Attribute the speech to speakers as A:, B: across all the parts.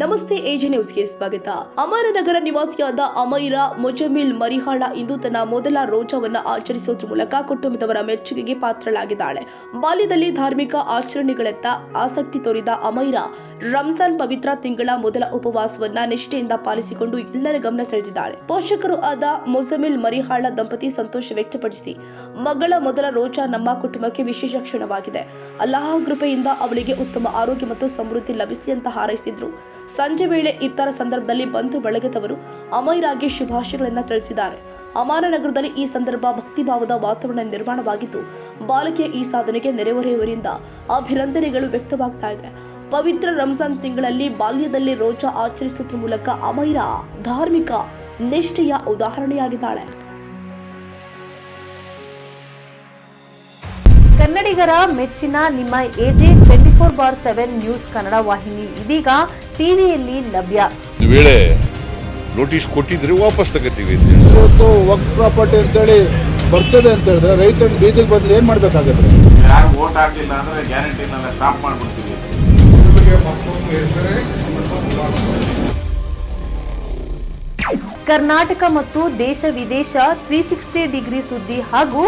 A: ನಮಸ್ತೆ ಎಜೆ ನ್ಯೂಸ್ಗೆ ಸ್ವಾಗತ. ಅಮರನಗರ ನಿವಾಸಿಯಾದ ಅಮೈರಾ ಮುಜಮಿಲ್ ಮರಿಹಾಳ ಇಂದು ತನ್ನ ಮೊದಲ ರೋಜಾವನ್ನ ಆಚರಿಸುವುದರ ಮೂಲಕ ಕುಟುಂಬದವರ ಮೆಚ್ಚುಗೆಗೆ ಪಾತ್ರಳಾಗಿದ್ದಾಳೆ. ಬಾಲ್ಯದಲ್ಲಿ ಧಾರ್ಮಿಕ ಆಚರಣೆಗಳತ್ತ ಆಸಕ್ತಿ ತೋರಿದ ಅಮೈರಾ ರಂಜಾನ್ ಪವಿತ್ರ ತಿಂಗಳ ಮೊದಲ ಉಪವಾಸವನ್ನ ನಿಷ್ಠೆಯಿಂದ ಪಾಲಿಸಿಕೊಂಡು ಎಲ್ಲರ ಗಮನ ಸೆಳೆದಿದ್ದಾಳೆ. ಪೋಷಕರು ಆದ ಮುಜಮಿಲ್ ಮರಿಹಾಳ ದಂಪತಿ ಸಂತೋಷ ವ್ಯಕ್ತಪಡಿಸಿ, ಮಗಳ ಮೊದಲ ರೋಜಾ ನಮ್ಮ ಕುಟುಂಬಕ್ಕೆ ವಿಶೇಷ ಕ್ಷಣವಾಗಿದೆ. ಅಲ್ಲಾಹ್ ಕೃಪೆಯಿಂದ ಅವಳಿಗೆ ಉತ್ತಮ ಆರೋಗ್ಯ ಮತ್ತು ಸಮೃದ್ಧಿ ಲಭಿಸಿ ಅಂತ ಹಾರೈಸಿದ್ರು. ಸಂಜೆ ವೇಳೆ ಇತರ ಸಂದರ್ಭದಲ್ಲಿ ಬಂಧು ಬಳಗದವರು ಅಮೈರಾಗೆ ಶುಭಾಶಯಗಳನ್ನು ತಿಳಿಸಿದ್ದಾರೆ. ಅಮಾನನಗರದಲ್ಲಿ ಈ ಸಂದರ್ಭ ಭಕ್ತಿಭಾವದ ವಾತಾವರಣ ನಿರ್ಮಾಣವಾಗಿದ್ದು, ಬಾಲಕಿಯ ಈ ಸಾಧನೆಗೆ ನೆರೆಹೊರೆಯವರಿಂದ ಅಭಿನಂದನೆಗಳು ವ್ಯಕ್ತವಾಗ್ತಾ ಇದೆ. ಪವಿತ್ರ ರಂಜಾನ್ ತಿಂಗಳಲ್ಲಿ ಬಾಲ್ಯದಲ್ಲಿ ರೋಜಾ ಆಚರಿಸುವುದರ ಮೂಲಕ ಅಮೈರಾ ಧಾರ್ಮಿಕ ನಿಷ್ಠೆಯ ಉದಾಹರಣೆಯಾಗಿದ್ದಾಳೆ.
B: ಕನ್ನಡಿಗರ ಮೆಚ್ಚಿನ ನಿಮ್ಮ ಎಜೆ 24/7 ನ್ಯೂಸ್ ಕನ್ನಡ ವಾಹಿನಿ ಇದೀಗ ಟಿವಿಯಲ್ಲಿ ಲಭ್ಯ.
C: ವೇಳೆ ನೋಟಿಸ್ ಕೊಟ್ಟಿದ್ರೆ ವಾಪಸ್ ತಗೋತೀವಿ.
D: ಇವತ್ತು ವಕ್ಫ್ ಪ್ರಾಪರ್ಟಿ ಅಂತೇಳಿ ಬರ್ತದೆ ಅಂತ ಹೇಳಿದ್ರೆ ರೈತರ ಬೀದಿಗೆ ಬದಲು ಏನ್ ಮಾಡ್ಬೇಕಾಗತ್ತೆ?
E: ಯಾರು ವೋಟ್ ಹಾಕಿಲ್ಲ ಅಂದ್ರೆ ಗ್ಯಾರಂಟಿನೆಲ್ಲ ಸ್ಟಾಪ್ ಮಾಡ್ಬಿಡ್ತೀವಿ.
B: ಕರ್ನಾಟಕ ಮತ್ತು ದೇಶ ವಿದೇಶ 360 ಡಿಗ್ರಿ ಸುದ್ದಿ ಹಾಗೂ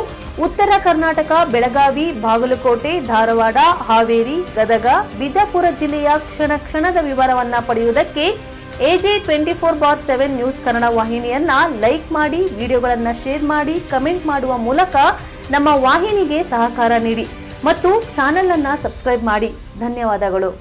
B: ಉತ್ತರ ಕರ್ನಾಟಕ, ಬೆಳಗಾವಿ, ಬಾಗಲಕೋಟೆ, ಧಾರವಾಡ, ಹಾವೇರಿ, ಗದಗ, ಬಿಜಾಪುರ ಜಿಲ್ಲೆಯ ಕ್ಷಣ ಕ್ಷಣದ ವಿವರವನ್ನ ಪಡೆಯುವುದಕ್ಕೆ ಎಜೆ 24/7 ನ್ಯೂಸ್ ಕನ್ನಡ ವಾಹಿನಿಯನ್ನ ಲೈಕ್ ಮಾಡಿ, ವಿಡಿಯೋಗಳನ್ನ ಶೇರ್ ಮಾಡಿ, ಕಮೆಂಟ್ ಮಾಡುವ ಮೂಲಕ ನಮ್ಮ ವಾಹಿನಿಗೆ ಸಹಕಾರ ನೀಡಿ ಮತ್ತು ಚಾನೆಲ್ ಅನ್ನ ಸಬ್ಸ್ಕ್ರೈಬ್ ಮಾಡಿ. ಧನ್ಯವಾದಗಳು.